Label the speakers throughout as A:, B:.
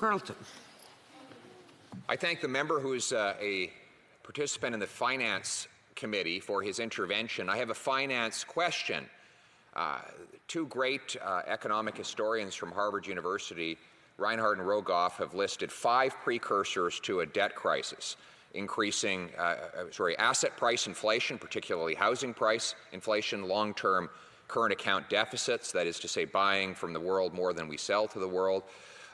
A: Carleton.
B: I thank the member who is a participant in the Finance Committee for his intervention. I have a finance question. Two great economic historians from Harvard University, Reinhardt and Rogoff, have listed 5 precursors to a debt crisis: increasing, asset price inflation, particularly housing price inflation, long-term current account deficits, that is to say buying from the world more than we sell to the world,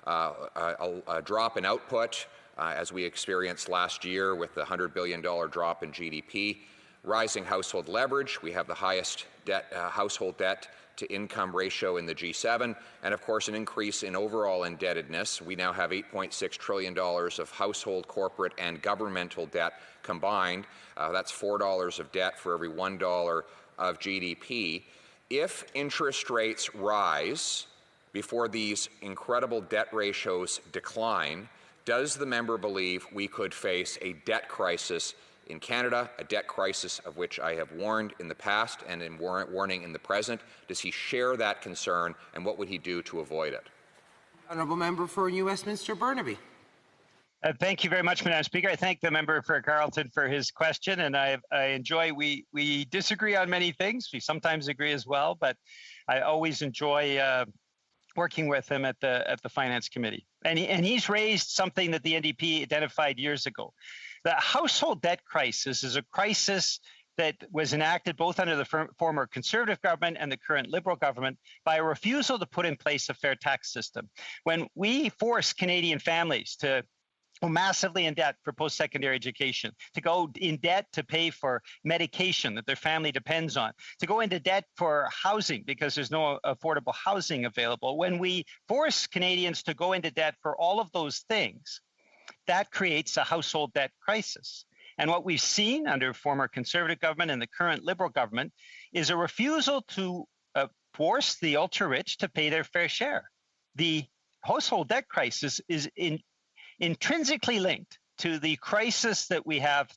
B: a drop in output, as we experienced last year with the $100 billion drop in GDP, rising household leverage. We have the highest household debt to income ratio in the G7, and of course an increase in overall indebtedness. We now have $8.6 trillion of household, corporate, and governmental debt combined. That's $4 of debt for every $1 of GDP. If interest rates rise before these incredible debt ratios decline, does the member believe we could face a debt crisis in Canada, a debt crisis of which I have warned in the past and am warning in the present? Does he share that concern, and what would he do to avoid it?
A: Honourable member for New Westminster Burnaby.
C: Thank you very much, Madam Speaker. I thank the member for Carleton for his question, and I enjoy, we disagree on many things. We sometimes agree as well, but I always enjoy working with him at the Finance Committee. And he's raised something that the NDP identified years ago. The household debt crisis is a crisis that was enacted both under the former Conservative government and the current Liberal government by a refusal to put in place a fair tax system. When we force Canadian families to go massively in debt for post-secondary education, to go in debt to pay for medication that their family depends on, to go into debt for housing because there's no affordable housing available. When we force Canadians to go into debt for all of those things, that creates a household debt crisis. And what we've seen under former Conservative government and the current Liberal government is a refusal to force the ultra-rich to pay their fair share. The household debt crisis is intrinsically linked to the crisis that we have,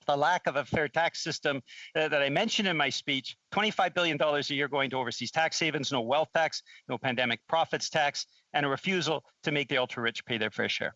C: the lack of a fair tax system that I mentioned in my speech. $25 billion a year going to overseas tax havens, no wealth tax, no pandemic profits tax, and a refusal to make the ultra-rich pay their fair share.